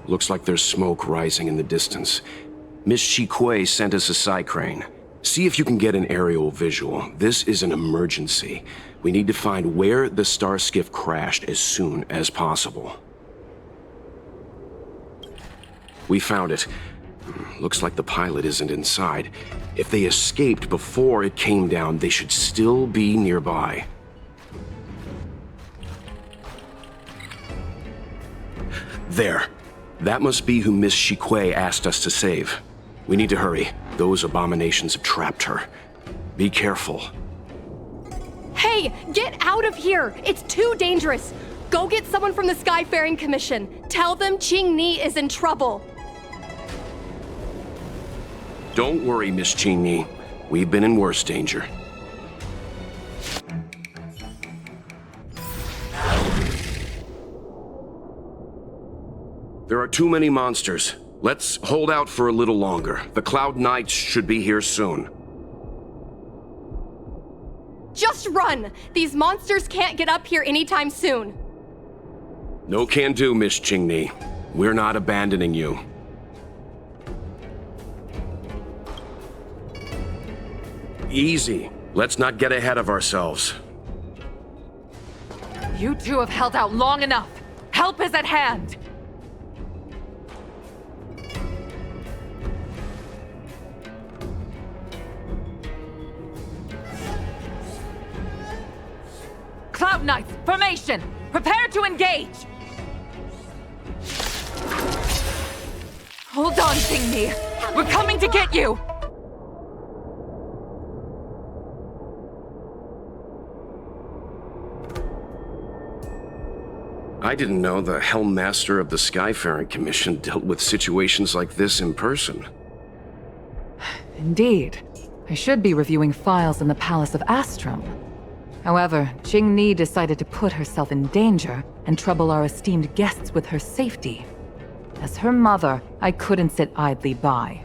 Looks like there's smoke rising in the distance. Miss Chikwe sent us a psycrane. See if you can get an aerial visual. This is an emergency. We need to find where the star skiff crashed as soon as possible. We found it. Looks like the pilot isn't inside. If they escaped before it came down, they should still be nearby. There. That must be who Miss Chikwe asked us to save. We need to hurry. Those abominations have trapped her. Be careful. Hey, get out of here! It's too dangerous! Go get someone from the Skyfaring Commission. Tell them Qingni is in trouble. Don't worry, Miss Qingni. We've been in worse danger. There are too many monsters. Let's hold out for a little longer. The Cloud Knights should be here soon. Just run! These monsters can't get up here anytime soon. No can do, Miss Qingni. We're not abandoning you. Easy. Let's not get ahead of ourselves. You two have held out long enough. Help is at hand. Cloud Knights, formation! Prepare to engage! Hold on, Qingni. We're coming to get you! I didn't know the Helm Master of the Skyfaring Commission dealt with situations like this in person. Indeed. I should be reviewing files in the Palace of Astrum. However, Qingni decided to put herself in danger and trouble our esteemed guests with her safety. As her mother, I couldn't sit idly by.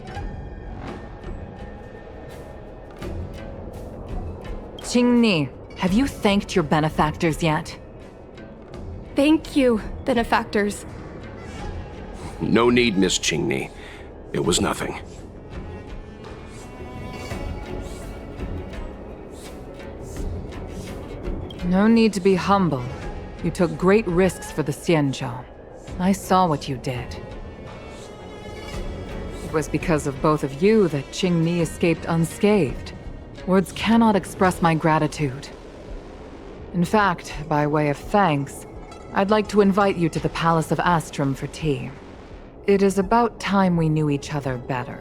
Qingni, have you thanked your benefactors yet? Thank you, benefactors. No need, Miss Qingni. It was nothing. No need to be humble. You took great risks for the Xianzhou. I saw what you did. It was because of both of you that Qingni escaped unscathed. Words cannot express my gratitude. In fact, by way of thanks, I'd like to invite you to the Palace of Astrum for tea. It is about time we knew each other better.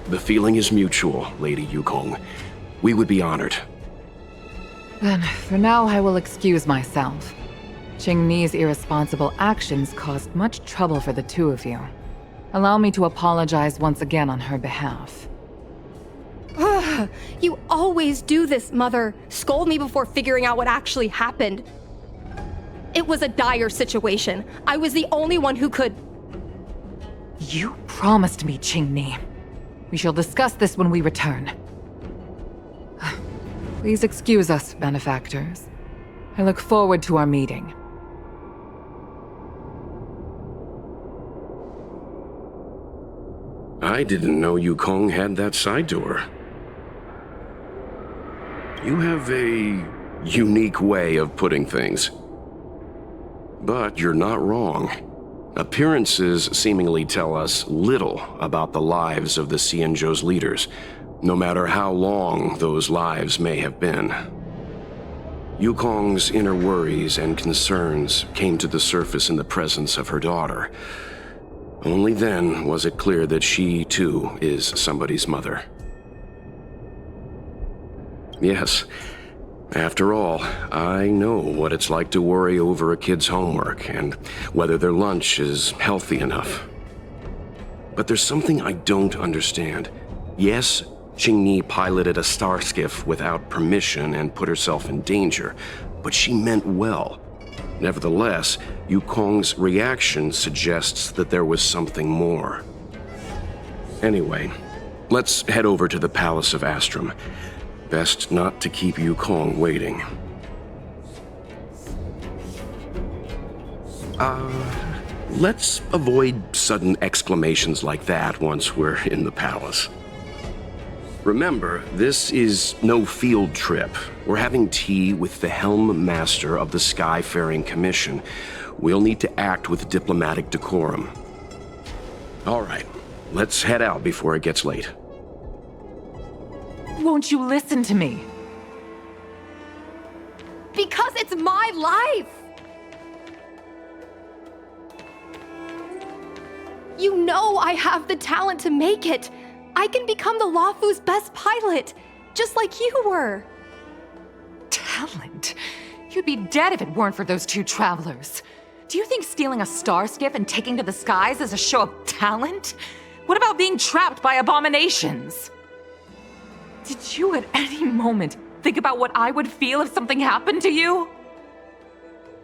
The feeling is mutual, Lady Yukong. We would be honored. Then, for now, I will excuse myself. Qingni's irresponsible actions caused much trouble for the two of you. Allow me to apologize once again on her behalf. You always do this, Mother. Scold me before figuring out what actually happened. It was a dire situation. I was the only one who could... You promised me, Qingni. We shall discuss this when we return. Please excuse us, benefactors. I look forward to our meeting. I didn't know Yukong had that side to her. You have a unique way of putting things. But you're not wrong. Appearances seemingly tell us little about the lives of the Xianzhou's leaders, no matter how long those lives may have been. Yukong's inner worries and concerns came to the surface in the presence of her daughter. Only then was it clear that she, too, is somebody's mother. Yes, after all, I know what it's like to worry over a kid's homework and whether their lunch is healthy enough. But there's something I don't understand. Yes, Qingni piloted a star skiff without permission and put herself in danger, but she meant well. Nevertheless, Yukong's reaction suggests that there was something more. Anyway, let's head over to the Palace of Astrum. Best not to keep Yukong waiting. Let's avoid sudden exclamations like that once we're in the palace. Remember, this is no field trip. We're having tea with the Helm Master of the Skyfaring Commission. We'll need to act with diplomatic decorum. All right, let's head out before it gets late. Won't you listen to me? Because it's my life! You know I have the talent to make it. I can become the Luofu's best pilot, just like you were. Talent? You'd be dead if it weren't for those two travelers. Do you think stealing a star skiff and taking to the skies is a show of talent? What about being trapped by abominations? Did you at any moment think about what I would feel if something happened to you?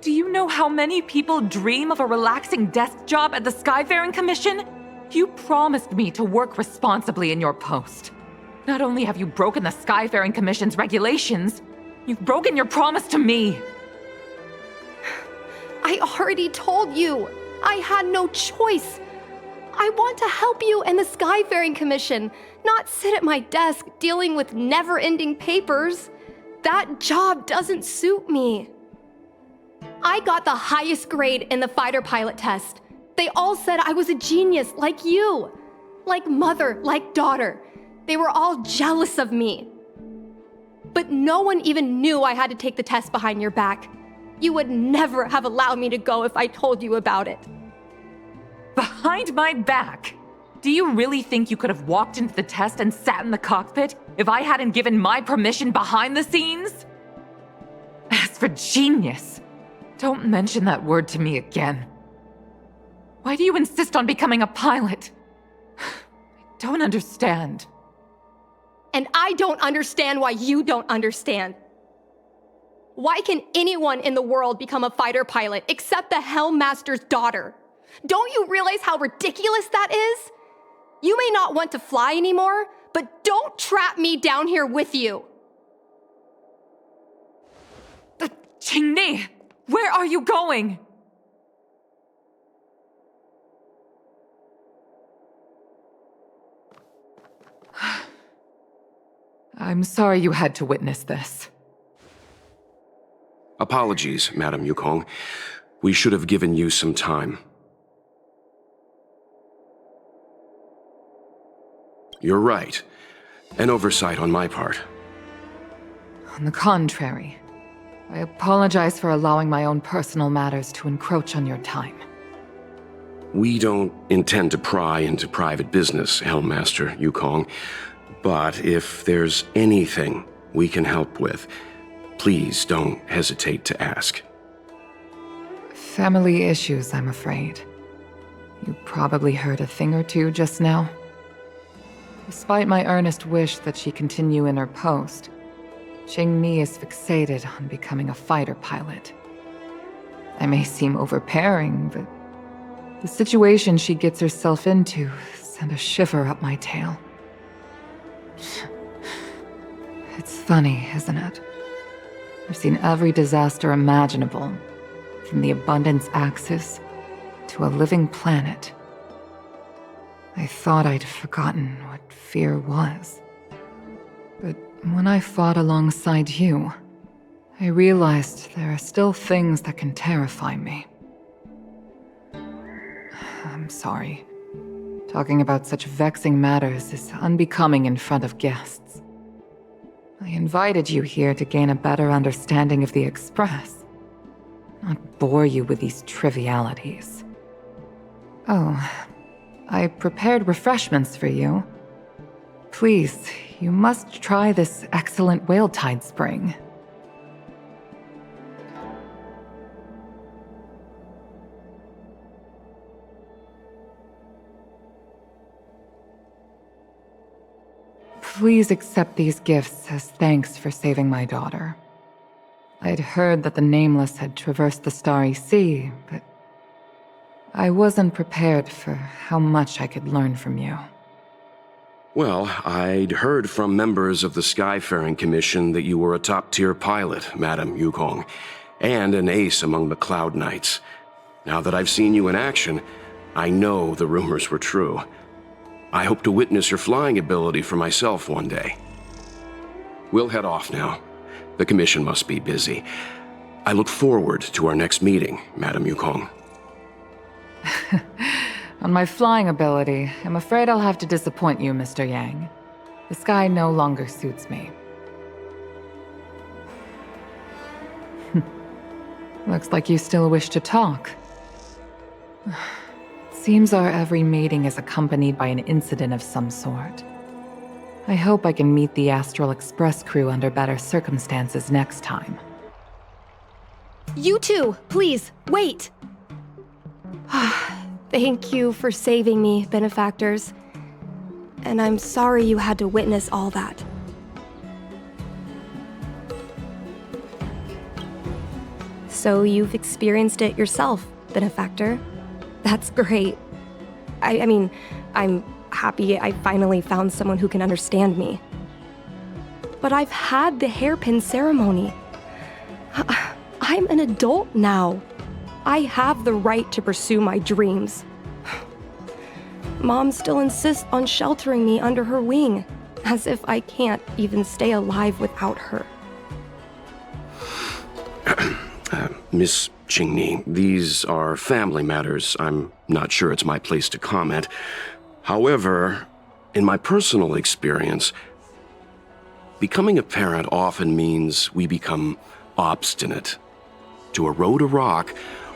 Do you know how many people dream of a relaxing desk job at the Skyfaring Commission? You promised me to work responsibly in your post. Not only have you broken the Skyfaring Commission's regulations, you've broken your promise to me. I already told you. I had no choice. I want to help you and the Skyfaring Commission, not sit at my desk dealing with never-ending papers. That job doesn't suit me. I got the highest grade in the fighter pilot test. They all said I was a genius, like you. Like mother, like daughter. They were all jealous of me. But no one even knew I had to take the test behind your back. You would never have allowed me to go if I told you about it. Behind my back? Do you really think you could have walked into the test and sat in the cockpit if I hadn't given my permission behind the scenes? As for genius, don't mention that word to me again. Why do you insist on becoming a pilot? I don't understand. And I don't understand why you don't understand. Why can anyone in the world become a fighter pilot except the Helm Master's daughter? Don't you realize how ridiculous that is? You may not want to fly anymore, but don't trap me down here with you. Qingni, where are you going? I'm sorry you had to witness this. Apologies, Madam Yukong. We should have given you some time. You're right. An oversight on my part. On the contrary, I apologize for allowing my own personal matters to encroach on your time. We don't intend to pry into private business, Helmmaster Yukong. But if there's anything we can help with, please don't hesitate to ask. Family issues, I'm afraid. You probably heard a thing or two just now. Despite my earnest wish that she continue in her post, Qingni is fixated on becoming a fighter pilot. I may seem overbearing, but the situation she gets herself into sent a shiver up my tail. It's funny, isn't it? I've seen every disaster imaginable, from the abundance axis to a living planet. I thought I'd forgotten what fear was. But when I fought alongside you, I realized there are still things that can terrify me. I'm sorry. Talking about such vexing matters is unbecoming in front of guests. I invited you here to gain a better understanding of the Express, not bore you with these trivialities. Oh, I prepared refreshments for you. Please, you must try this excellent whale tide spring. Please accept these gifts as thanks for saving my daughter. I'd heard that the Nameless had traversed the Starry Sea, but I wasn't prepared for how much I could learn from you. Well, I'd heard from members of the Skyfaring Commission that you were a top-tier pilot, Madam Yukong, and an ace among the Cloud Knights. Now that I've seen you in action, I know the rumors were true. I hope to witness your flying ability for myself one day. We'll head off now. The Commission must be busy. I look forward to our next meeting, Madam Yukong. On my flying ability, I'm afraid I'll have to disappoint you, Mr. Yang. The sky no longer suits me. Looks like you still wish to talk. Seems our every meeting is accompanied by an incident of some sort. I hope I can meet the Astral Express crew under better circumstances next time. You two, please, wait! Thank you for saving me, benefactors. And I'm sorry you had to witness all that. So you've experienced it yourself, benefactor. That's great. I mean, I'm happy I finally found someone who can understand me. But I've had the hairpin ceremony. I'm an adult now. I have the right to pursue my dreams. Mom still insists on sheltering me under her wing, as if I can't even stay alive without her. Miss Qingni, these are family matters. I'm not sure it's my place to comment. However, in my personal experience, becoming a parent often means we become obstinate. To erode a rock,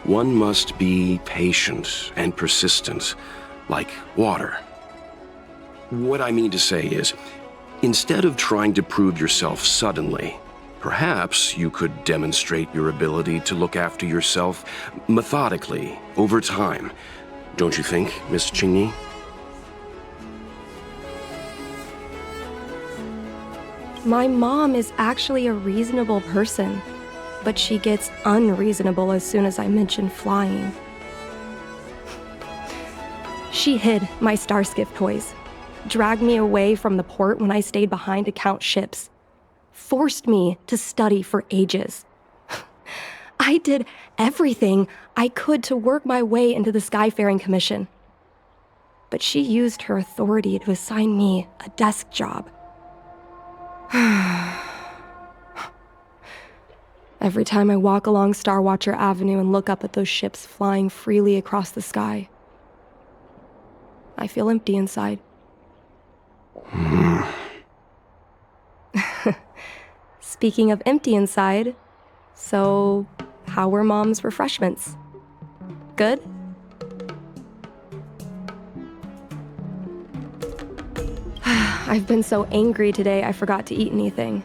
one must be patient and persistent, like water. What I mean to say is, instead of trying to prove yourself suddenly, perhaps you could demonstrate your ability to look after yourself methodically, over time. Don't you think, Miss Qingni? My mom is actually a reasonable person, but she gets unreasonable as soon as I mention flying. She hid my Starskiff toys, dragged me away from the port when I stayed behind to count ships, forced me to study for ages. I did everything I could to work my way into the Skyfaring Commission. But she used her authority to assign me a desk job. Every time I walk along Starwatcher Avenue and look up at those ships flying freely across the sky, I feel empty inside. Speaking of empty inside, so how were Mom's refreshments? Good? I've been so angry today I forgot to eat anything.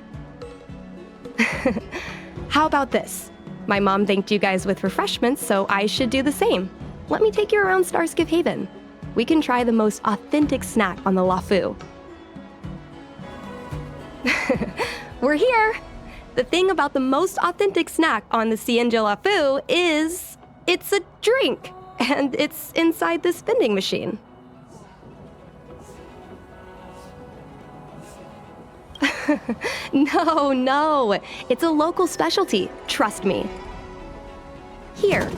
How about this? My mom thanked you guys with refreshments, so I should do the same. Let me take you around Starskiff Haven. We can try the most authentic snack on the Lafu. We're here! The thing about the most authentic snack on the Cienja Lafu is it's a drink, and it's inside this vending machine. No, it's a local specialty, trust me. Here,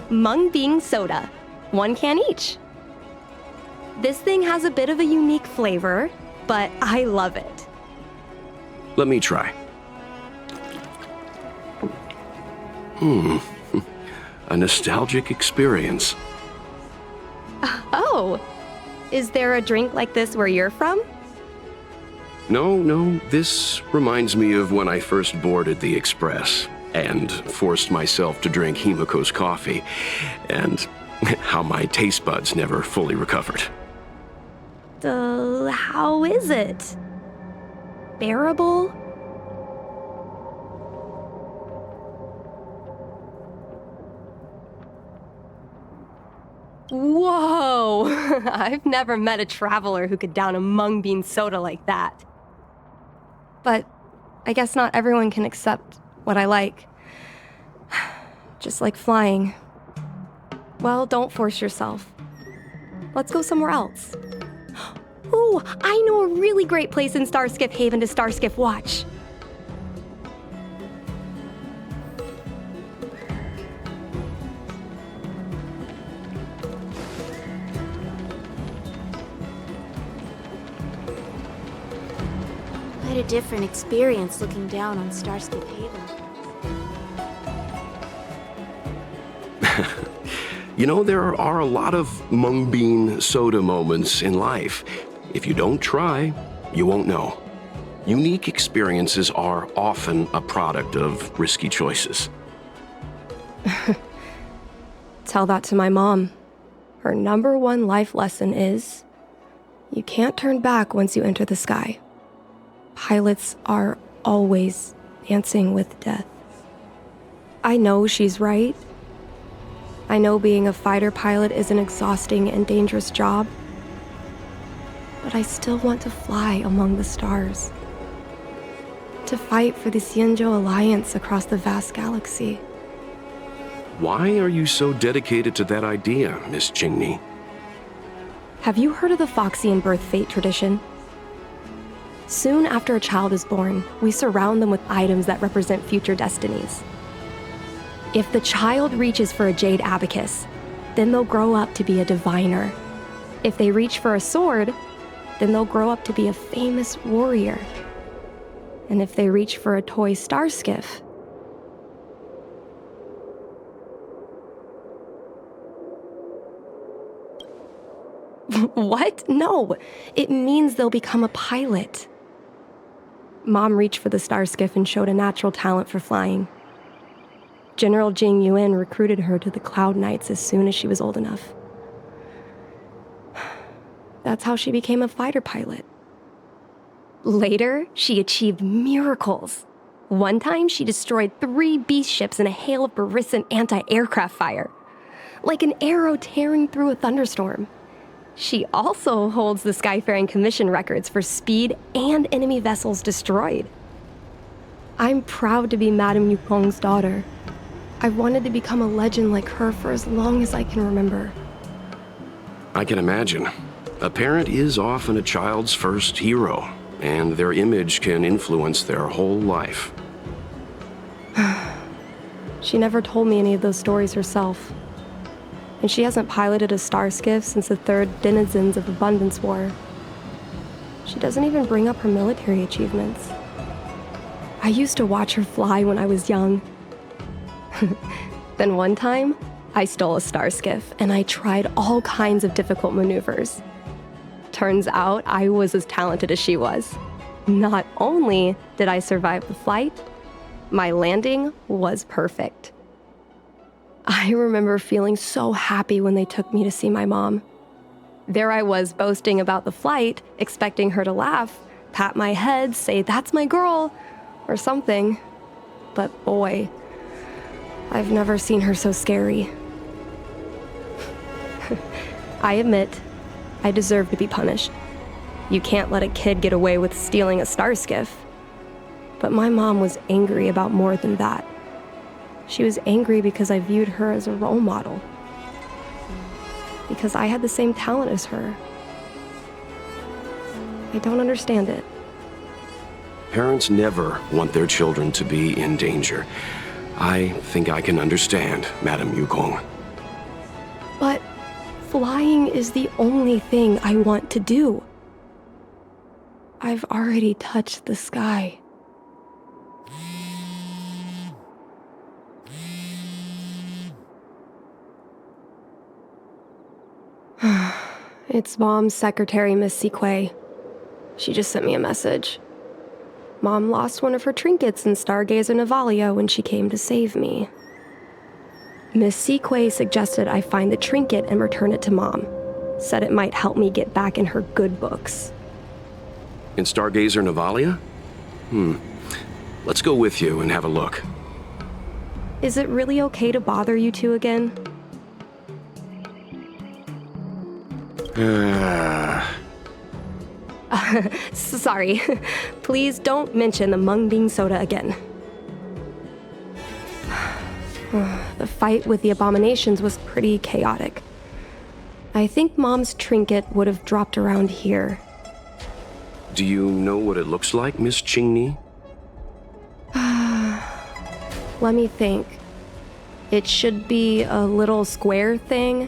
mung bean soda, 1 can each. This thing has a bit of a unique flavor, but I love it. Let me try. A nostalgic experience. Oh, is there a drink like this where you're from? No, this reminds me of when I first boarded the Express and forced myself to drink Himiko's coffee, and how my taste buds never fully recovered. How is it? Bearable? Whoa! I've never met a traveler who could down a mung bean soda like that. But I guess not everyone can accept what I like. Just like flying. Well, don't force yourself. Let's go somewhere else. Ooh, I know a really great place in Starskiff Haven to Starskiff watch. Quite a different experience looking down on Starskip Haven. You know, there are a lot of mung bean soda moments in life. If you don't try, you won't know. Unique experiences are often a product of risky choices. Tell that to my mom. Her number one life lesson is, you can't turn back once you enter the sky. Pilots are always dancing with death. I know she's right. I know being a fighter pilot is an exhausting and dangerous job. But I still want to fly among the stars. To fight for the Xianzhou Alliance across the vast galaxy. Why are you so dedicated to that idea, Miss Jingni? Have you heard of the Foxian birth fate tradition? Soon after a child is born, we surround them with items that represent future destinies. If the child reaches for a jade abacus, then they'll grow up to be a diviner. If they reach for a sword, then they'll grow up to be a famous warrior. And if they reach for a toy star skiff, what? No, it means they'll become a pilot. Mom reached for the star skiff and showed a natural talent for flying. General Jing Yuan recruited her to the Cloud Knights as soon as she was old enough. That's how she became a fighter pilot. Later, she achieved miracles. One time, she destroyed 3 beast ships in a hail of Barisan anti-aircraft fire, like an arrow tearing through a thunderstorm. She also holds the Skyfaring Commission records for speed and enemy vessels destroyed. I'm proud to be Madame Yukong's daughter. I've wanted to become a legend like her for as long as I can remember. I can imagine. A parent is often a child's first hero, and their image can influence their whole life. She never told me any of those stories herself. And she hasn't piloted a star skiff since the 3rd Denizens of Abundance War. She doesn't even bring up her military achievements. I used to watch her fly when I was young. Then one time, I stole a star skiff and I tried all kinds of difficult maneuvers. Turns out I was as talented as she was. Not only did I survive the flight, my landing was perfect. I remember feeling so happy when they took me to see my mom. There I was boasting about the flight, expecting her to laugh, pat my head, say, "That's my girl," or something. But boy, I've never seen her so scary. I admit, I deserve to be punished. You can't let a kid get away with stealing a star skiff. But my mom was angry about more than that. She was angry because I viewed her as a role model. Because I had the same talent as her. I don't understand it. Parents never want their children to be in danger. I think I can understand, Madame Yukong. But flying is the only thing I want to do. I've already touched the sky. It's Mom's secretary, Miss Sequay. She just sent me a message. Mom lost one of her trinkets in Stargazer Navalia when she came to save me. Miss Sequay suggested I find the trinket and return it to Mom. Said it might help me get back in her good books. In Stargazer Navalia? Let's go with you and have a look. Is it really okay to bother you two again? Sorry. Please don't mention the mung bean soda again. The fight with the abominations was pretty chaotic. I think Mom's trinket would have dropped around here. Do you know what it looks like, Miss Jingni? Let me think. It should be a little square thing.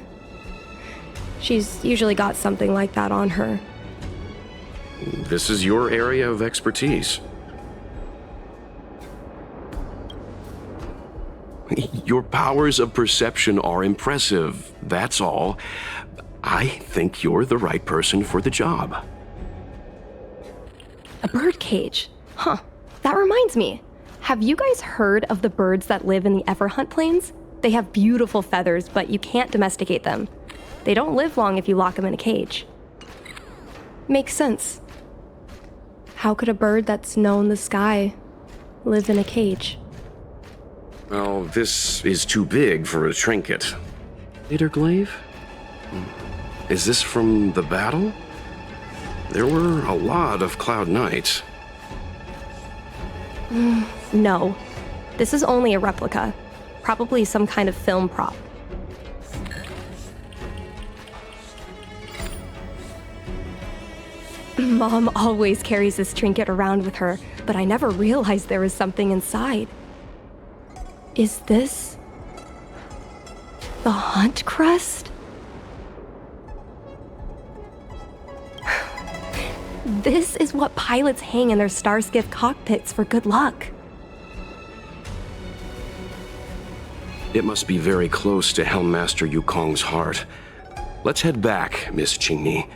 She's usually got something like that on her. This is your area of expertise. Your powers of perception are impressive, that's all. I think you're the right person for the job. A bird cage. Huh. That reminds me. Have you guys heard of the birds that live in the Everhunt Plains? They have beautiful feathers, but you can't domesticate them. They don't live long if you lock them in a cage. Makes sense. How could a bird that's known the sky live in a cage? Well, this is too big for a trinket. Glaive? Is this from the battle? There were a lot of Cloud Knights. No. This is only a replica. Probably some kind of film prop. Mom always carries this trinket around with her, but I never realized there was something inside. Is this the Hunt Crest? This is what pilots hang in their Starskiff cockpits for good luck. It must be very close to Helmmaster Yukong's heart. Let's head back, Miss Qingni.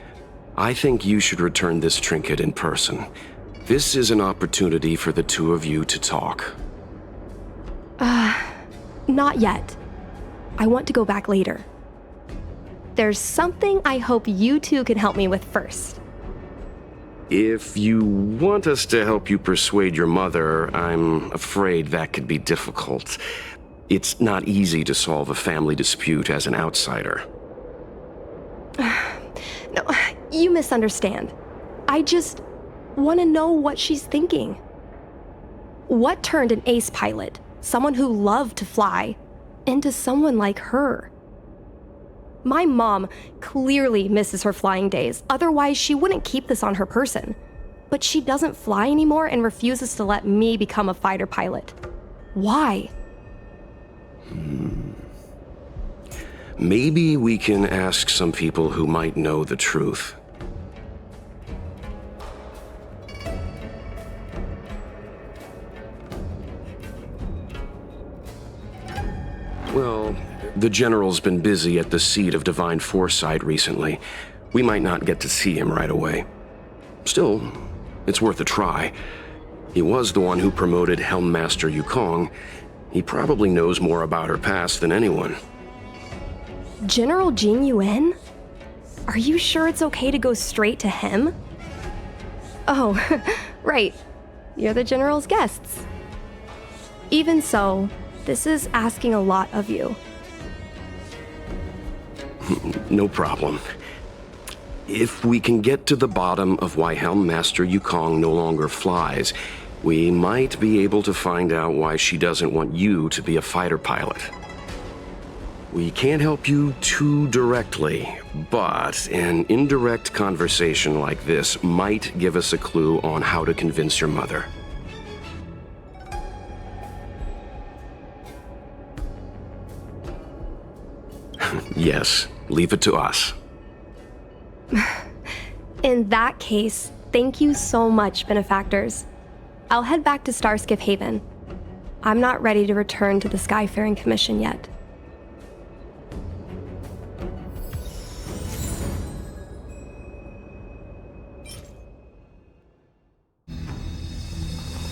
I think you should return this trinket in person. This is an opportunity for the two of you to talk. Not yet. I want to go back later. There's something I hope you two can help me with first. If you want us to help you persuade your mother, I'm afraid that could be difficult. It's not easy to solve a family dispute as an outsider. No, you misunderstand. I just want to know what she's thinking. What turned an ace pilot, someone who loved to fly, into someone like her? My mom clearly misses her flying days, otherwise she wouldn't keep this on her person. But she doesn't fly anymore and refuses to let me become a fighter pilot. Why? Maybe we can ask some people who might know the truth. Well, the General's been busy at the seat of Divine Foresight recently. We might not get to see him right away. Still, it's worth a try. He was the one who promoted Helmmaster Yukong. He probably knows more about her past than anyone. General Jing Yuan? Are you sure it's okay to go straight to him? Oh, right. You're the General's guests. Even so, this is asking a lot of you. No problem. If we can get to the bottom of why Helmmaster Yukong no longer flies, we might be able to find out why she doesn't want you to be a fighter pilot. We can't help you too directly, but an indirect conversation like this might give us a clue on how to convince your mother. Yes, leave it to us. In that case, thank you so much, benefactors. I'll head back to Starskiff Haven. I'm not ready to return to the Skyfaring Commission yet.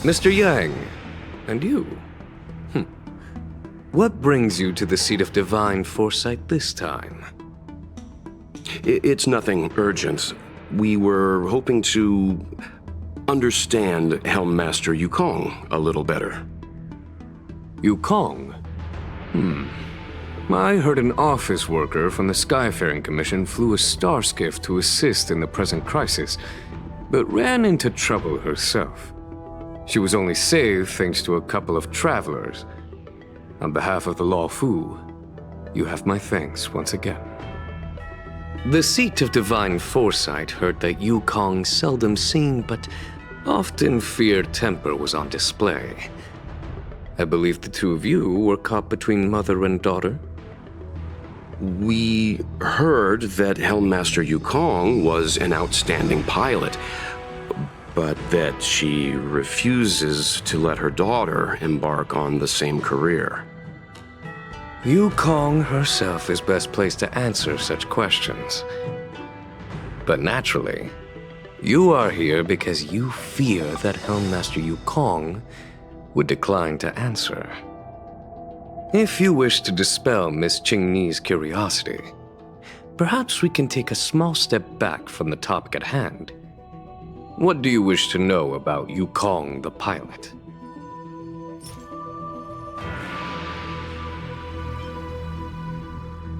Mr. Yang, and you? What brings you to the seat of Divine Foresight this time? It's nothing urgent. We were hoping to understand Helmmaster Yukong a little better. Yukong? I heard an office worker from the Skyfaring Commission flew a starskiff to assist in the present crisis, but ran into trouble herself. She was only saved thanks to a couple of travelers. On behalf of the Law Fu, you have my thanks once again. The seat of Divine Foresight heard that Yukong's seldom seen but often feared temper was on display. I believe the two of you were caught between mother and daughter? We heard that Helmmaster Yukong was an outstanding pilot, but that she refuses to let her daughter embark on the same career. Yukong herself is best placed to answer such questions. But naturally, you are here because you fear that Helmmaster Yukong would decline to answer. If you wish to dispel Miss Qingni's curiosity, perhaps we can take a small step back from the topic at hand. What do you wish to know about Yukong the pilot?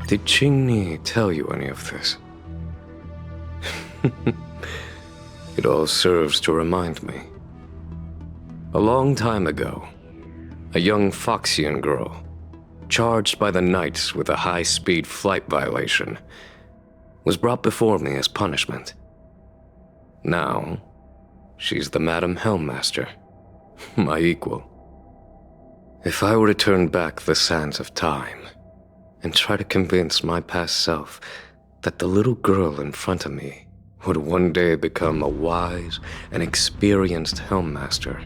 Did Qingni tell you any of this? It all serves to remind me. A long time ago, a young Foxian girl, charged by the Knights with a high-speed flight violation, was brought before me as punishment. Now, she's the Madam Helmmaster, my equal. If I were to turn back the sands of time and try to convince my past self that the little girl in front of me would one day become a wise and experienced Helmmaster,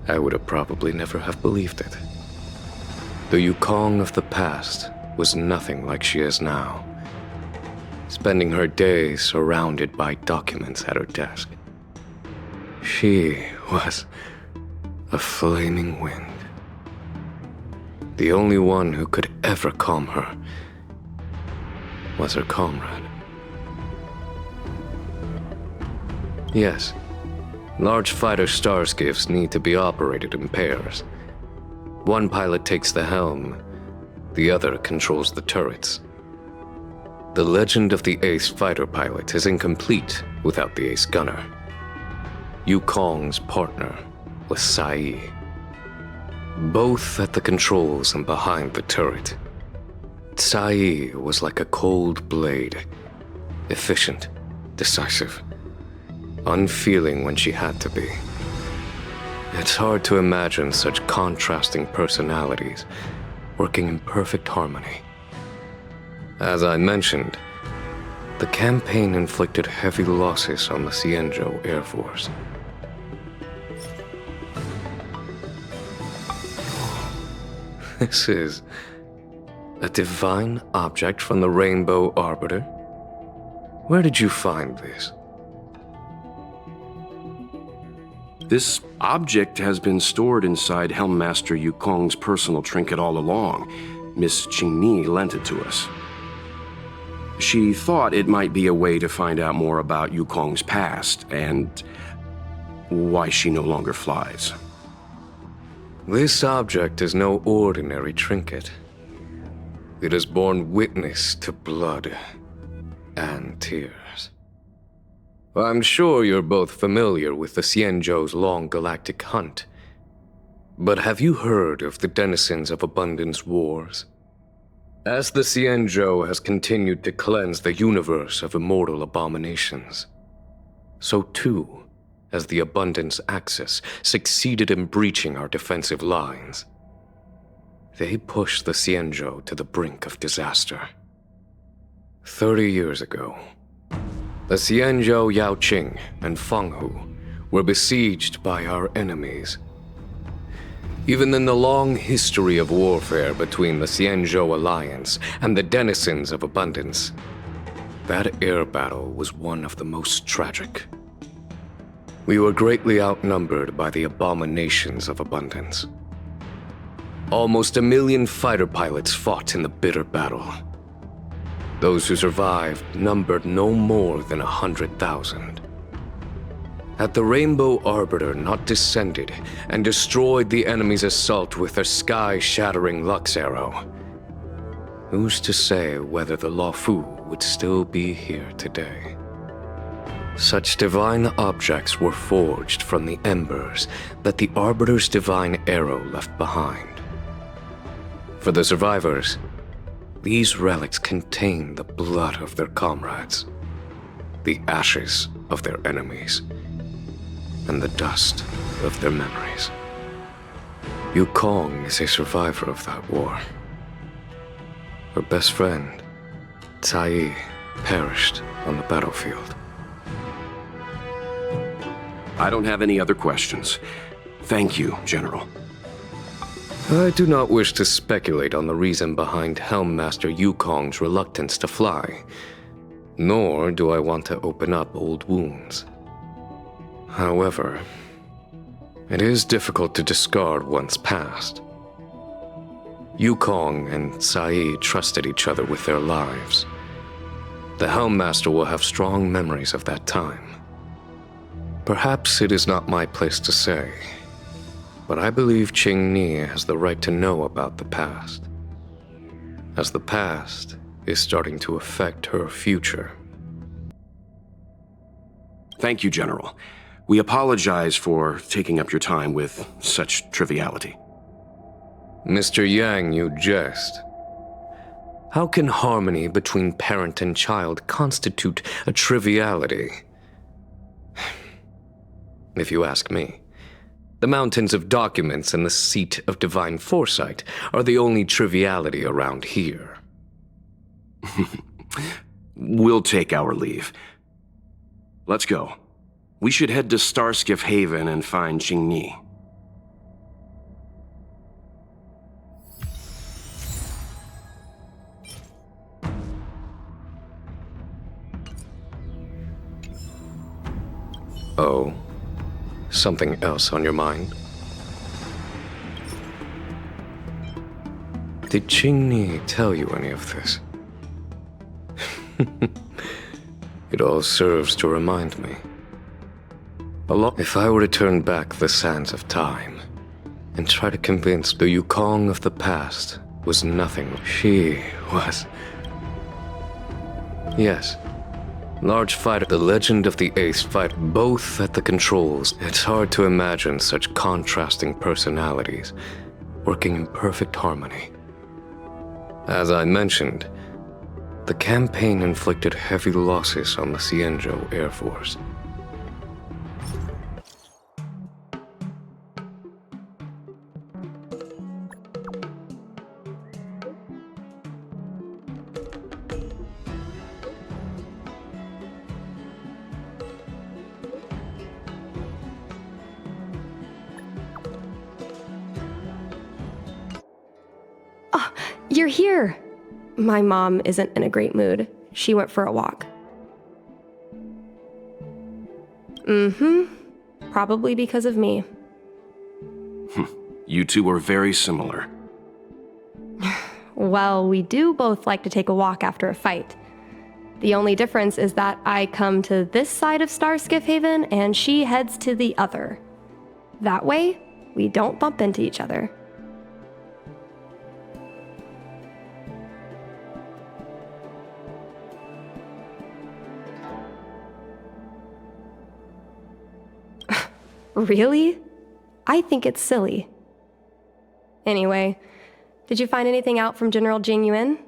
I would have probably never have believed it. The Yukong of the past was nothing like she is now, spending her days surrounded by documents at her desk. She was a flaming wind. The only one who could ever calm her was her comrade. Yes, large fighter starskiffs need to be operated in pairs. One pilot takes the helm, the other controls the turrets. The legend of the ace fighter pilot is incomplete without the ace gunner. Yukong's partner was Sai. Both at the controls and behind the turret. Sai was like a cold blade, efficient, decisive, unfeeling when she had to be. It's hard to imagine such contrasting personalities working in perfect harmony. As I mentioned, the campaign inflicted heavy losses on the Xianzhou Air Force. This is a divine object from the Rainbow Arbiter? Where did you find this? This object has been stored inside Helmmaster Yukong's personal trinket all along. Miss Qingni lent it to us. She thought it might be a way to find out more about Yukong's past and why she no longer flies. This object is no ordinary trinket. It has borne witness to blood and tears. I'm sure you're both familiar with the Xianzhou's long galactic hunt. But have you heard of the denizens of Abundance Wars? As the Xianzhou has continued to cleanse the universe of immortal abominations, so too as the Abundance Axis succeeded in breaching our defensive lines. They pushed the Xianzhou to the brink of disaster. 30 years ago, the Xianzhou Yaoqing and Fenghu were besieged by our enemies. Even in the long history of warfare between the Xianzhou Alliance and the denizens of Abundance, that air battle was one of the most tragic. We were greatly outnumbered by the abominations of Abundance. Almost 1 million fighter pilots fought in the bitter battle. Those who survived numbered no more than 100,000. Had the Rainbow Arbiter not descended and destroyed the enemy's assault with her sky-shattering Lux Arrow, who's to say whether the Luofu would still be here today? Such divine objects were forged from the embers that the Arbiter's divine arrow left behind. For the survivors, these relics contain the blood of their comrades, the ashes of their enemies, and the dust of their memories. Yukong is a survivor of that war. Her best friend, Tai, perished on the battlefield. I don't have any other questions. Thank you, General. I do not wish to speculate on the reason behind Helmmaster Yukong's reluctance to fly, nor do I want to open up old wounds. However, it is difficult to discard one's past. Yukong and Saeed trusted each other with their lives. The Helmmaster will have strong memories of that time. Perhaps it is not my place to say, but I believe Qingni has the right to know about the past, as the past is starting to affect her future. Thank you, General. We apologize for taking up your time with such triviality. Mr. Yang, you jest. How can harmony between parent and child constitute a triviality? If you ask me, the mountains of documents and the seat of divine foresight are the only triviality around here. We'll take our leave. Let's go. We should head to Starskiff Haven and find Qingni. Oh, something else on your mind? Did Qingni tell you any of this? It all serves to remind me. If I were to turn back the sands of time and try to convince the Yukong of the past was nothing, she was. Yes. Large fighter, the legend of the ace fight, both at the controls. It's hard to imagine such contrasting personalities working in perfect harmony. As I mentioned, the campaign inflicted heavy losses on the Xianzhou Air Force. You're here. My mom isn't in a great mood. She went for a walk. Probably because of me. You two are very similar. Well, we do both like to take a walk after a fight. The only difference is that I come to this side of Starskiff Haven and she heads to the other. That way, we don't bump into each other. Really? I think it's silly. Anyway, did you find anything out from General Jing Yuan?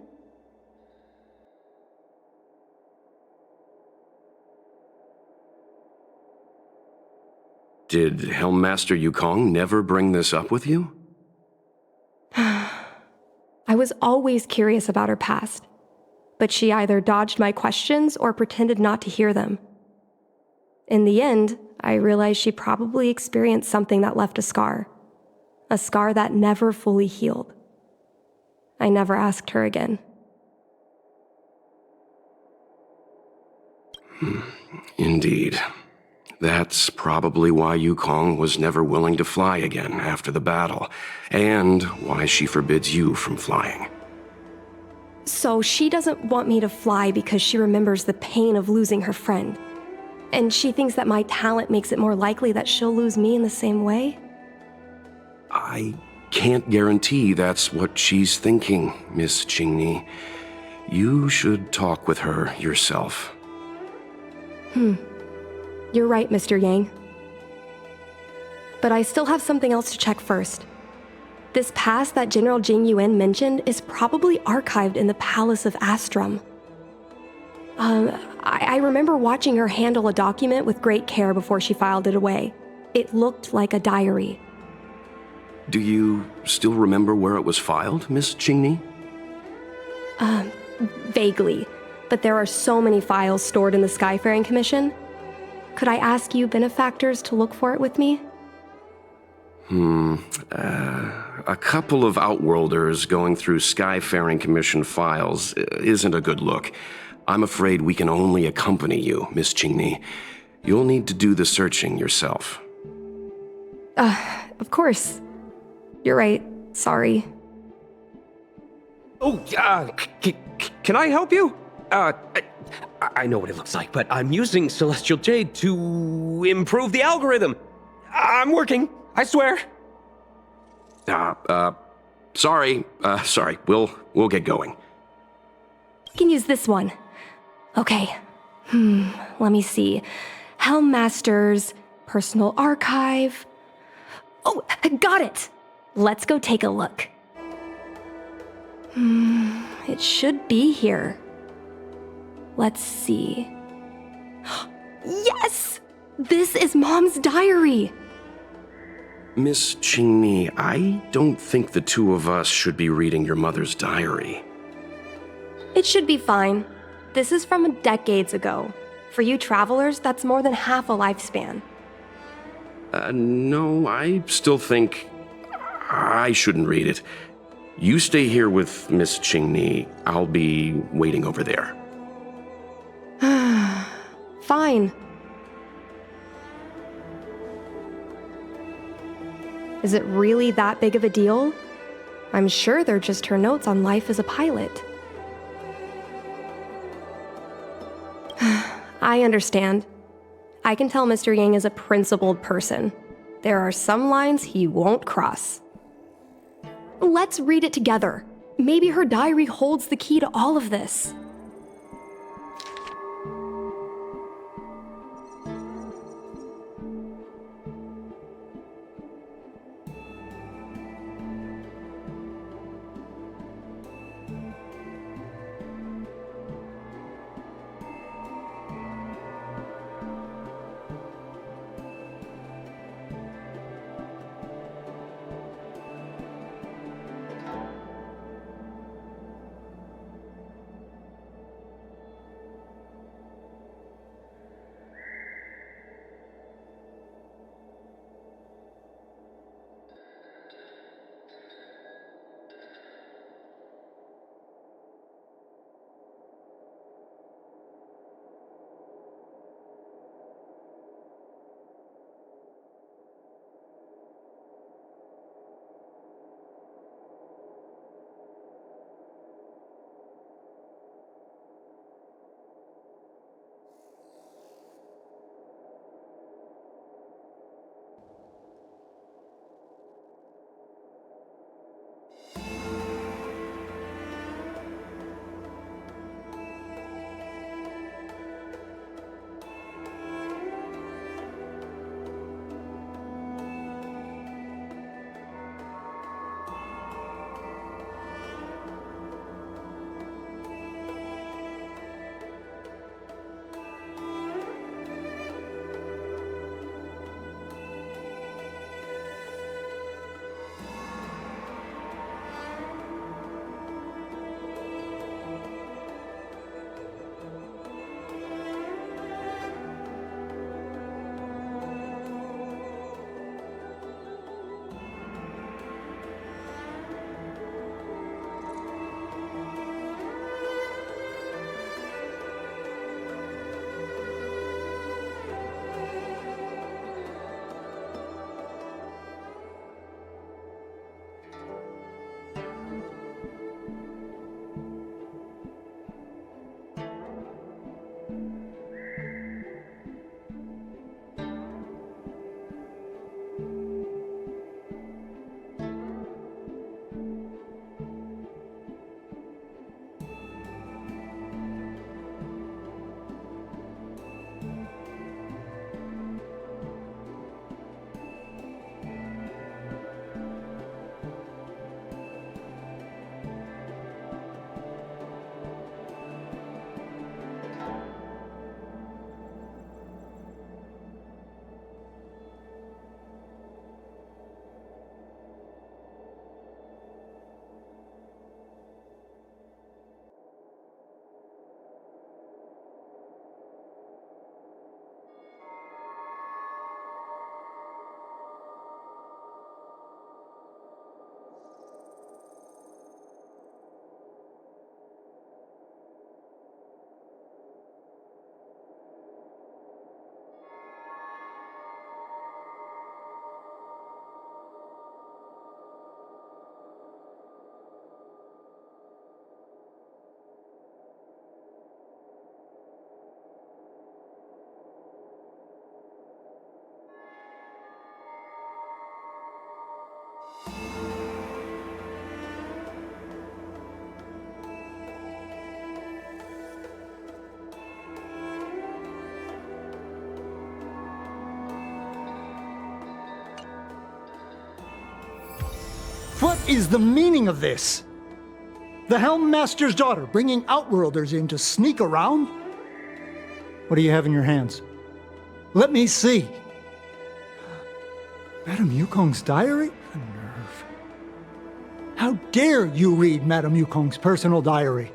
Did Helmmaster Yukong never bring this up with you? I was always curious about her past, but she either dodged my questions or pretended not to hear them. In the end, I realized she probably experienced something that left a scar that never fully healed. I never asked her again. Indeed. That's probably why Yukong was never willing to fly again after the battle, and why she forbids you from flying. So she doesn't want me to fly because she remembers the pain of losing her friend. And she thinks that my talent makes it more likely that she'll lose me in the same way? I can't guarantee that's what she's thinking, Miss Qingni. You should talk with her yourself. You're right, Mr. Yang. But I still have something else to check first. This past that General Jing Yuan mentioned is probably archived in the Palace of Astrum. I remember watching her handle a document with great care before she filed it away. It looked like a diary. Do you still remember where it was filed, Miss Qingni? Vaguely, but there are so many files stored in the Skyfaring Commission. Could I ask you benefactors to look for it with me? A couple of Outworlders going through Skyfaring Commission files isn't a good look. I'm afraid we can only accompany you, Miss Qingni. You'll need to do the searching yourself. Of course. You're right. Sorry. Oh, can I help you? I know what it looks like, but I'm using Celestial Jade to improve the algorithm. I'm working, I swear. Sorry. We'll get going. You can use this one. Okay. Let me see. Helm Masters, Personal Archive. Oh, I got it! Let's go take a look. It should be here. Let's see. Yes! This is Mom's diary! Miss Qingni, I don't think the two of us should be reading your mother's diary. It should be fine. This is from decades ago. For you travelers, that's more than half a lifespan. No, I still think I shouldn't read it. You stay here with Miss Qingni. I'll be waiting over there. Fine. Is it really that big of a deal? I'm sure they're just her notes on life as a pilot. I understand. I can tell Mr. Yang is a principled person. There are some lines he won't cross. Let's read it together. Maybe her diary holds the key to all of this. is the meaning of this? The Helm Master's daughter bringing Outworlders in to sneak around? What do you have in your hands? Let me see. Madame Yukong's diary? The nerve. How dare you read Madame Yukong's personal diary?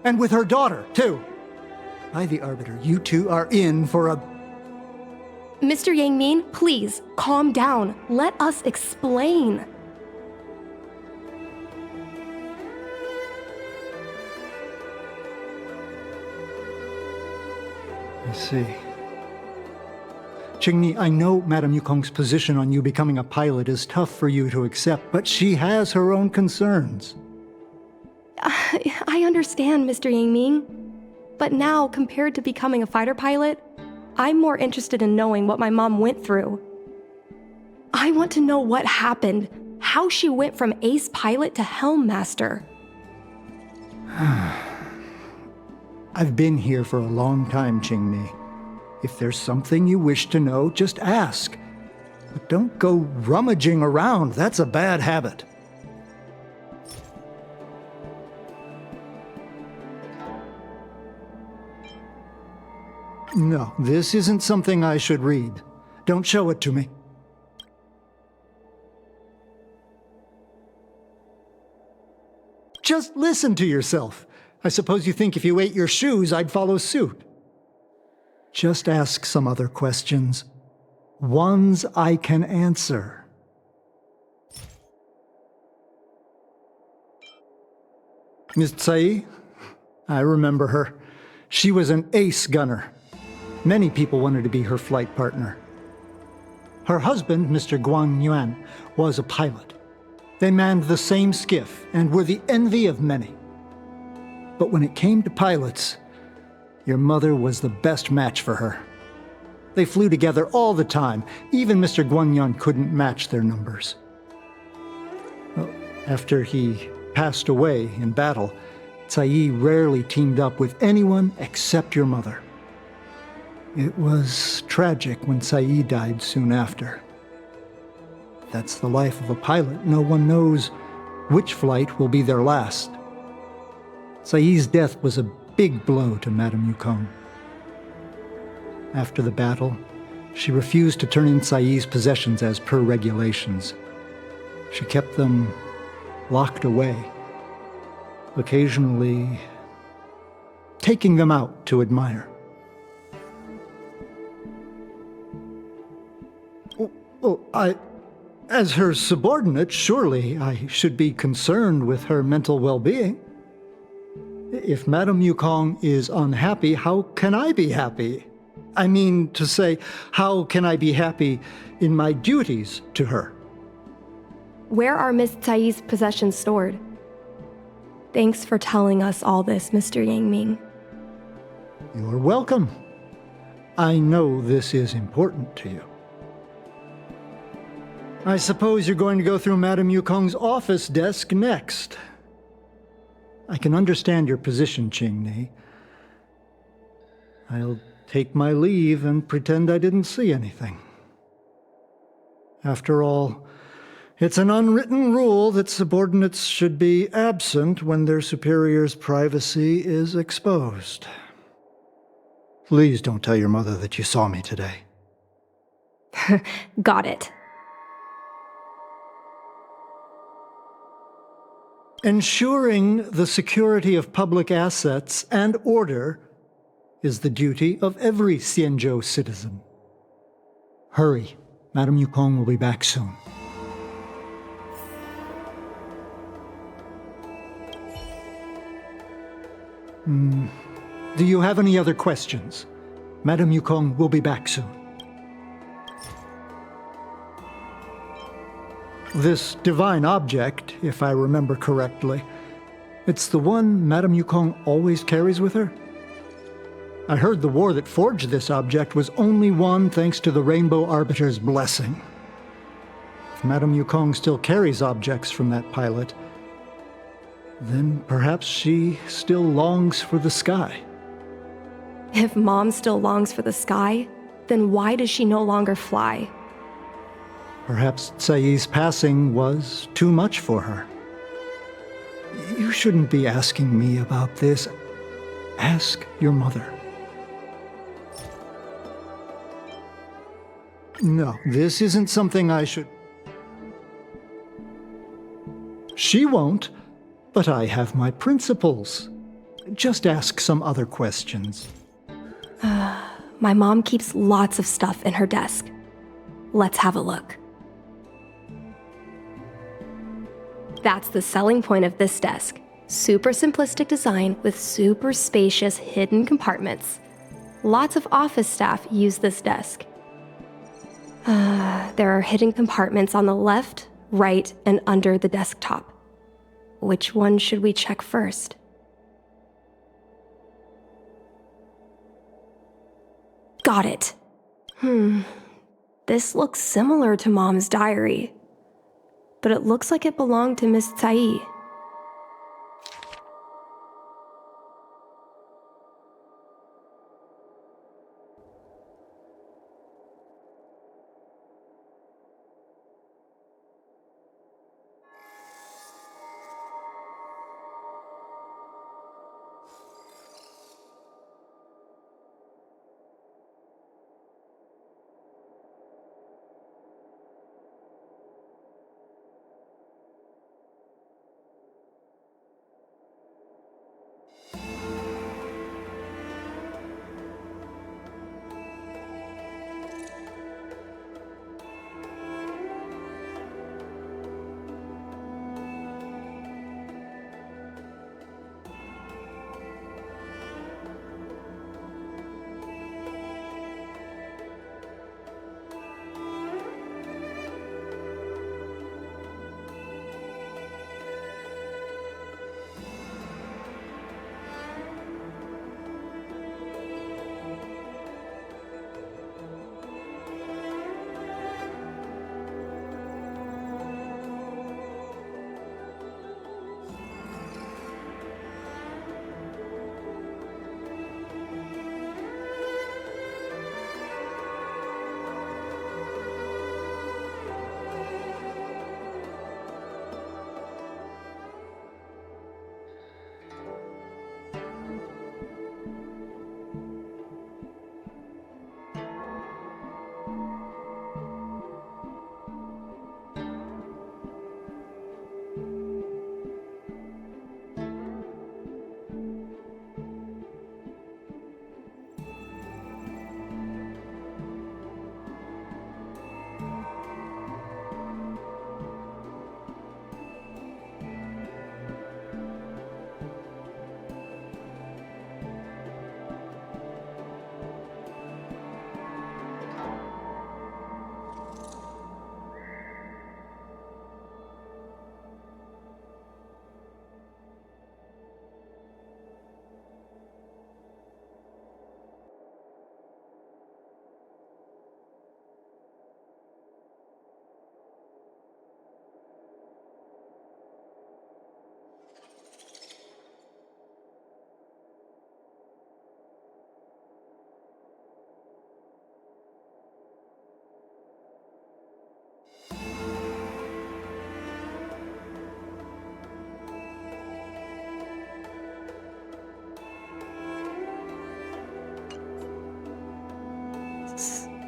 And with her daughter, too. By the Arbiter, you two are in for a... Mr. Yang Min, please, calm down. Let us explain. I see. Qingni, I know Madame Yukong's position on you becoming a pilot is tough for you to accept, but she has her own concerns. I understand, Mr. Yang Ming. But now, compared to becoming a fighter pilot, I'm more interested in knowing what my mom went through. I want to know what happened, how she went from ace pilot to helm master. I've been here for a long time, Qingni. If there's something you wish to know, just ask. But don't go rummaging around. That's a bad habit. No, this isn't something I should read. Don't show it to me. Just listen to yourself. I suppose you think if you ate your shoes, I'd follow suit. Just ask some other questions. Ones I can answer. Miss Tsai? I remember her. She was an ace gunner. Many people wanted to be her flight partner. Her husband, Mr. Guan Yuan, was a pilot. They manned the same skiff and were the envy of many. But when it came to pilots, your mother was the best match for her. They flew together all the time. Even Mr. Guanyan couldn't match their numbers. Well, after he passed away in battle, Tsai rarely teamed up with anyone except your mother. It was tragic when Tsai died soon after. That's the life of a pilot. No one knows which flight will be their last. Tsai's death was a big blow to Madame Yukong. After the battle, she refused to turn in Tsai's possessions as per regulations. She kept them locked away, occasionally taking them out to admire. As her subordinate, surely I should be concerned with her mental well-being. If Madame Yukong is unhappy, how can I be happy? I mean to say, how can I be happy in my duties to her? Where are Miss Tsai's possessions stored? Thanks for telling us all this, Mr. Yang Ming. You're welcome. I know this is important to you. I suppose you're going to go through Madame Yukong's office desk next. I can understand your position, Qingni. I'll take my leave and pretend I didn't see anything. After all, it's an unwritten rule that subordinates should be absent when their superior's privacy is exposed. Please don't tell your mother that you saw me today. Got it. Ensuring the security of public assets and order is the duty of every Xianzhou citizen. Hurry. Madame Yukong will be back soon. Do you have any other questions? Madame Yukong will be back soon. This divine object, if I remember correctly, it's the one Madame Yukong always carries with her? I heard the war that forged this object was only won thanks to the Rainbow Arbiter's blessing. If Madame Yukong still carries objects from that pilot, then perhaps she still longs for the sky. If Mom still longs for the sky, then why does she no longer fly? Perhaps Tsai's passing was too much for her. You shouldn't be asking me about this. Ask your mother. No, this isn't something I should... She won't, but I have my principles. Just ask some other questions. My mom keeps lots of stuff in her desk. Let's have a look. That's the selling point of this desk. Super simplistic design with super spacious hidden compartments. Lots of office staff use this desk. There are hidden compartments on the left, right, and under the desktop. Which one should we check first? Got it. This looks similar to Mom's diary, but it looks like it belonged to Miss Tsai.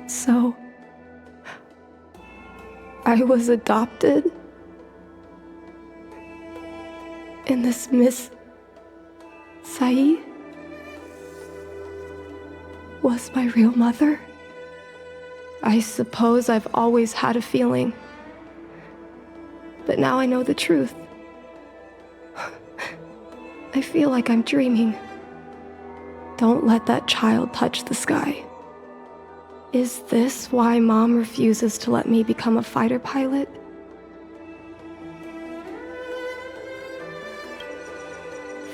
So, I was adopted? And this Miss Tsai was my real mother? I suppose I've always had a feeling. But now I know the truth. I feel like I'm dreaming. Don't let that child touch the sky. Is this why Mom refuses to let me become a fighter pilot?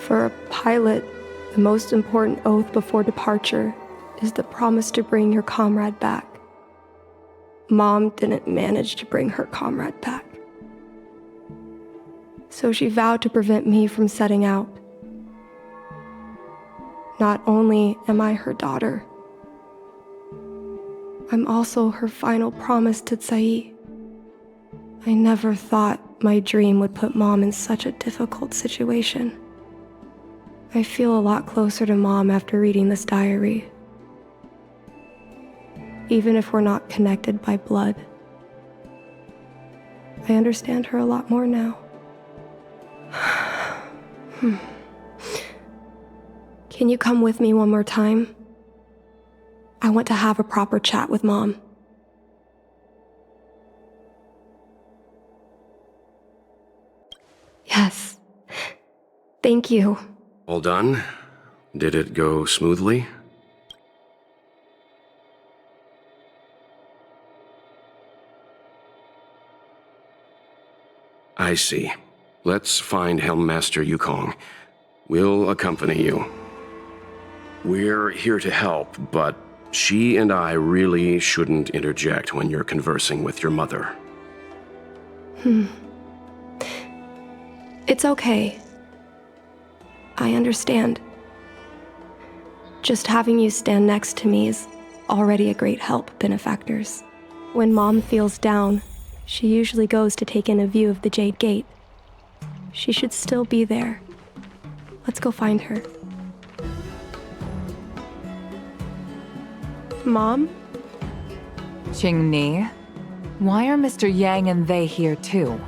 For a pilot, the most important oath before departure is the promise to bring your comrade back. Mom didn't manage to bring her comrade back. So she vowed to prevent me from setting out. Not only am I her daughter, I'm also her final promise to Tsai. I never thought my dream would put Mom in such a difficult situation. I feel a lot closer to Mom after reading this diary. Even if we're not connected by blood. I understand her a lot more now. Can you come with me one more time? I want to have a proper chat with Mom. Yes. Thank you. All done? Did it go smoothly? I see. Let's find Helmmaster Yukong. We'll accompany you. We're here to help, but she and I really shouldn't interject when you're conversing with your mother. It's okay. I understand. Just having you stand next to me is already a great help, benefactors. When Mom feels down, she usually goes to take in a view of the Jade Gate. She should still be there. Let's go find her. Mom? Qingni, why are Mr. Yang and they here too?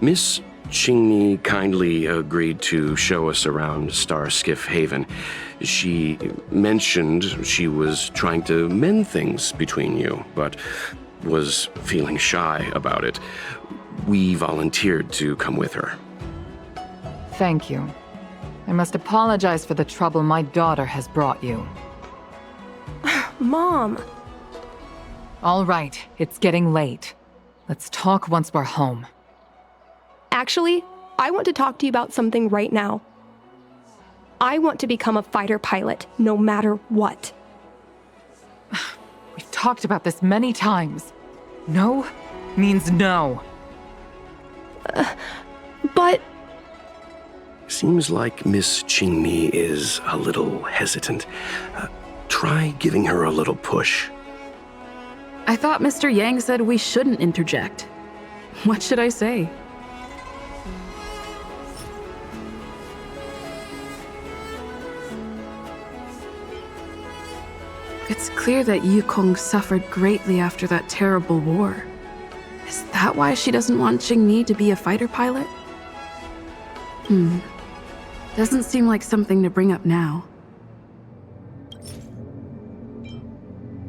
Miss Qingni kindly agreed to show us around Starskiff Haven. She mentioned she was trying to mend things between you, but was feeling shy about it. We volunteered to come with her. Thank you. I must apologize for the trouble my daughter has brought you. Mom! All right, it's getting late. Let's talk once we're home. Actually, I want to talk to you about something right now. I want to become a fighter pilot, no matter what. We've talked about this many times. No means no. But... Seems like Miss Qingni is a little hesitant. Try giving her a little push. I thought Mr. Yang said we shouldn't interject. What should I say? It's clear that Yukong suffered greatly after that terrible war. Is that why she doesn't want Qingni to be a fighter pilot? Doesn't seem like something to bring up now.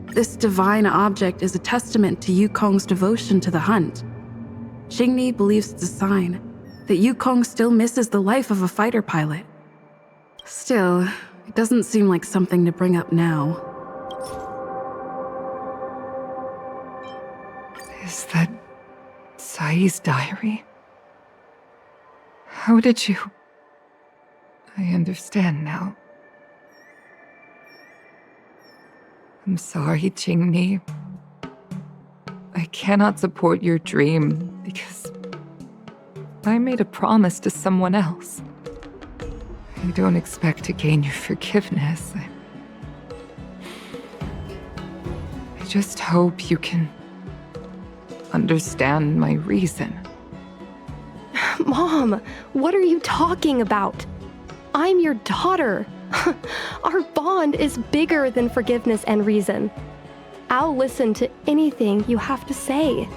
This divine object is a testament to Yukong's devotion to the hunt. Qingni believes it's a sign that Yukong still misses the life of a fighter pilot. Still, it doesn't seem like something to bring up now. Is that Sai's diary? How did you... I understand now. I'm sorry, Qingni. I cannot support your dream because I made a promise to someone else. I don't expect to gain your forgiveness. I just hope you can understand my reason. Mom, what are you talking about? I'm your daughter. Our bond is bigger than forgiveness and reason. I'll listen to anything you have to say.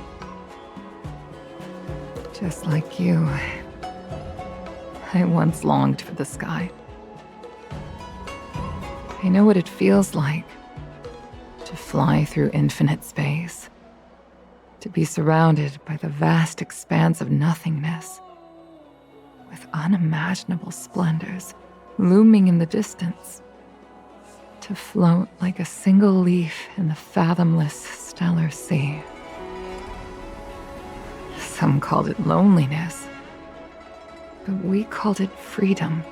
Just like you, I once longed for the sky. I know what it feels like to fly through infinite space, to be surrounded by the vast expanse of nothingness, with unimaginable splendors looming in the distance, to float like a single leaf in the fathomless stellar sea. Some called it loneliness, but we called it freedom.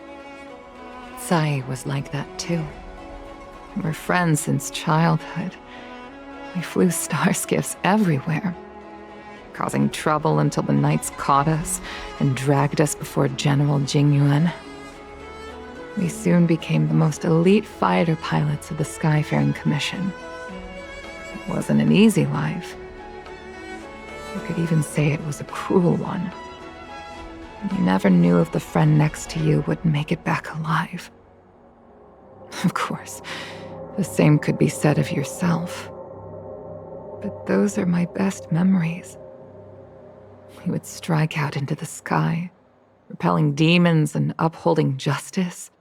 Sai was like that too. We were friends since childhood. We flew starskiffs everywhere, causing trouble until the knights caught us and dragged us before General Jingyuan. We soon became the most elite fighter pilots of the Skyfaring Commission. It wasn't an easy life. You could even say it was a cruel one. You never knew if the friend next to you would make it back alive. Of course, the same could be said of yourself. But those are my best memories. We would strike out into the sky, repelling demons and upholding justice.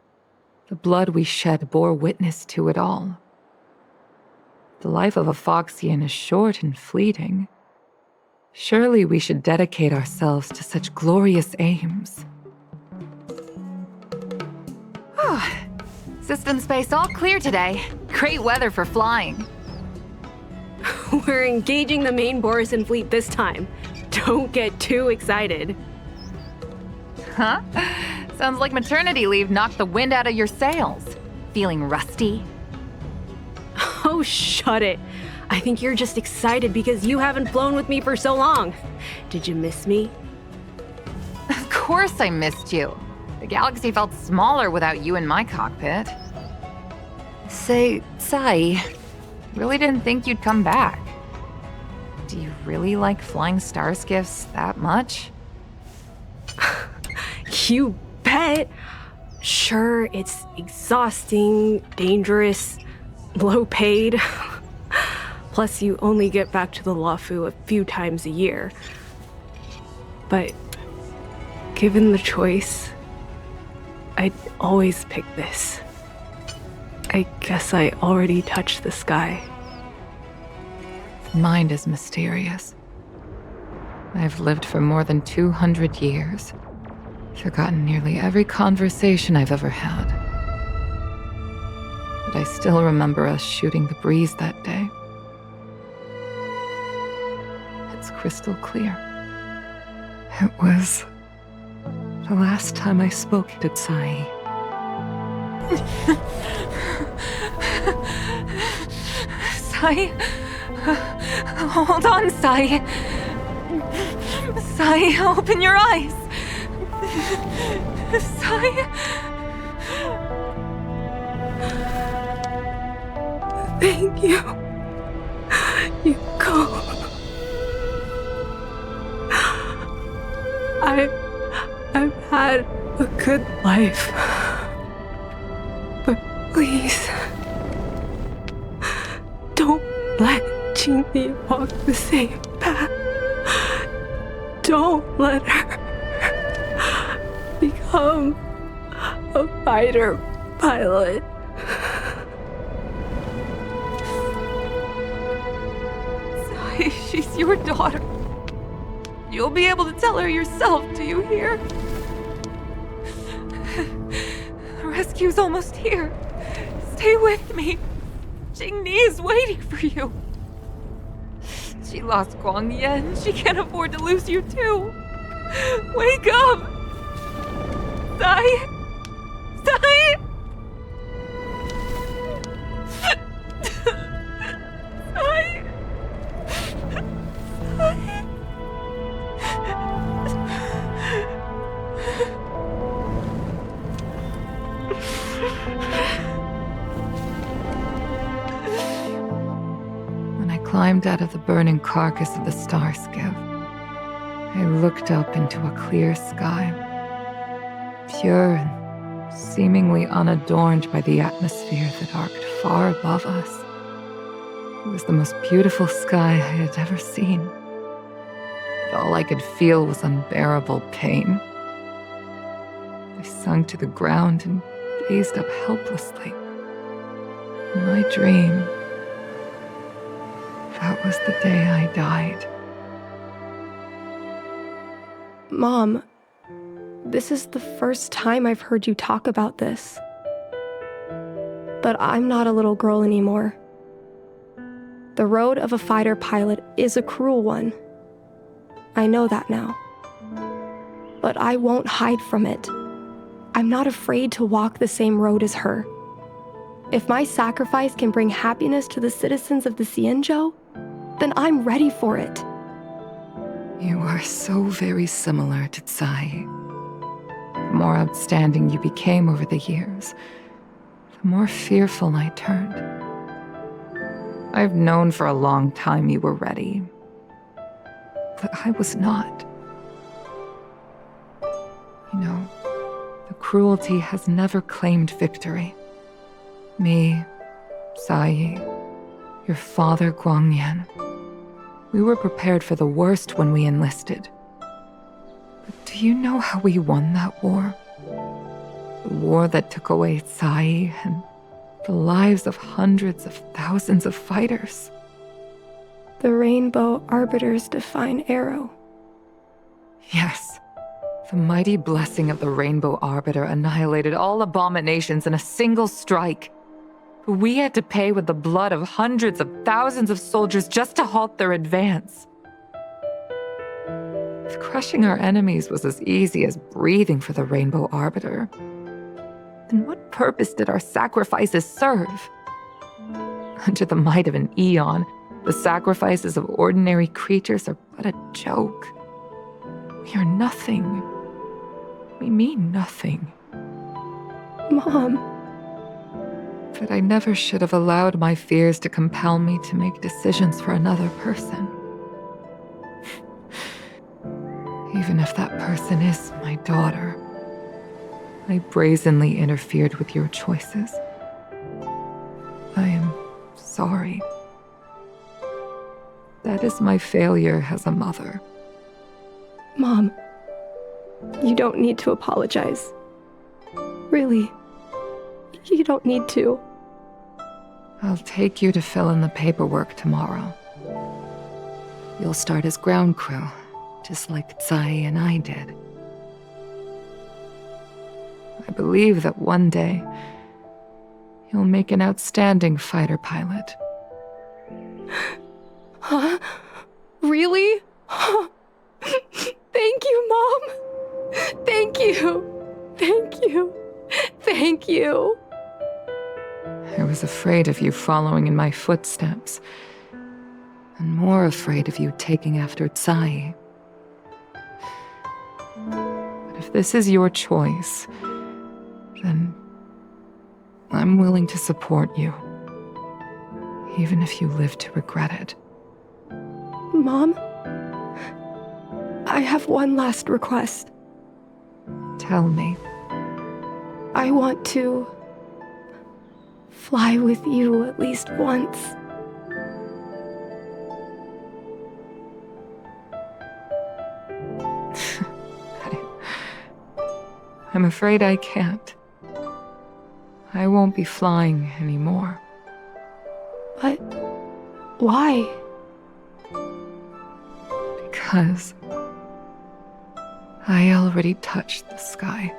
The blood we shed bore witness to it all. The life of a Foxian is short and fleeting. Surely we should dedicate ourselves to such glorious aims. System space all clear today. Great weather for flying. We're engaging the main Borisan fleet this time. Don't get too excited. Huh? Sounds like maternity leave knocked the wind out of your sails. Feeling rusty? Oh, shut it. I think you're just excited because you haven't flown with me for so long. Did you miss me? Of course I missed you. The galaxy felt smaller without you in my cockpit. Say, Sai, really didn't think you'd come back. Do you really like flying star skiffs that much? You bet. Sure, it's exhausting, dangerous, low paid. Plus, you only get back to the Luofu a few times a year. But given the choice, I'd always pick this. I guess I already touched the sky. Mind is mysterious. I've lived for more than 200 years. Forgotten nearly every conversation I've ever had. But I still remember us shooting the breeze that day. It's crystal clear. It was the last time I spoke to Sai. Sai? Hold on, Sai. Sai, open your eyes. Sai? Thank you, Yukong. I've had a good life. But please, don't let Qingli walk the same path. Don't let her become a fighter pilot. Sai, she's your daughter. You'll be able to tell her yourself, do you hear? The rescue's almost here. Stay with me. Jingni is waiting for you. She lost Guang Yan. She can't afford to lose you too. Wake up! Sai! Sai! Sai! Sai! When I climbed out of the burning carcass of the star skiff, I looked up into a clear sky, pure and seemingly unadorned by the atmosphere that arced far above us. It was the most beautiful sky I had ever seen. But all I could feel was unbearable pain. I sunk to the ground and gazed up helplessly. In my dream, that was the day I died. Mom, this is the first time I've heard you talk about this. But I'm not a little girl anymore. The road of a fighter pilot is a cruel one. I know that now. But I won't hide from it. I'm not afraid to walk the same road as her. If my sacrifice can bring happiness to the citizens of the Xianzhou, then I'm ready for it. You are so very similar to Tsai. The more outstanding you became over the years, the more fearful I turned. I've known for a long time you were ready. that I was not. You know, the cruelty has never claimed victory. Me, Sai, your father Guangyan. We were prepared for the worst when we enlisted. But do you know how we won that war? The war that took away Sai and the lives of hundreds of thousands of fighters. The Rainbow Arbiter's divine arrow. Yes. The mighty blessing of the Rainbow Arbiter annihilated all abominations in a single strike. We had to pay with the blood of hundreds of thousands of soldiers just to halt their advance. If crushing our enemies was as easy as breathing for the Rainbow Arbiter, then what purpose did our sacrifices serve? Under the might of an eon, the sacrifices of ordinary creatures are but a joke. We are nothing. We mean nothing. Mom. But I never should have allowed my fears to compel me to make decisions for another person. Even if that person is my daughter, I brazenly interfered with your choices. I am sorry. That is my failure as a mother. Mom, you don't need to apologize. Really, you don't need to. I'll take you to fill in the paperwork tomorrow. You'll start as ground crew, just like Tsai and I did. I believe that one day, you'll make an outstanding fighter pilot. Huh? Really? Thank you, Mom. Thank you. Thank you. Thank you. I was afraid of you following in my footsteps, and more afraid of you taking after Tsai. But if this is your choice, then I'm willing to support you, even if you live to regret it. Mom, I have one last request. Tell me. I want to fly with you at least once. I'm afraid I can't. I won't be flying anymore. But why? Because I already touched the sky.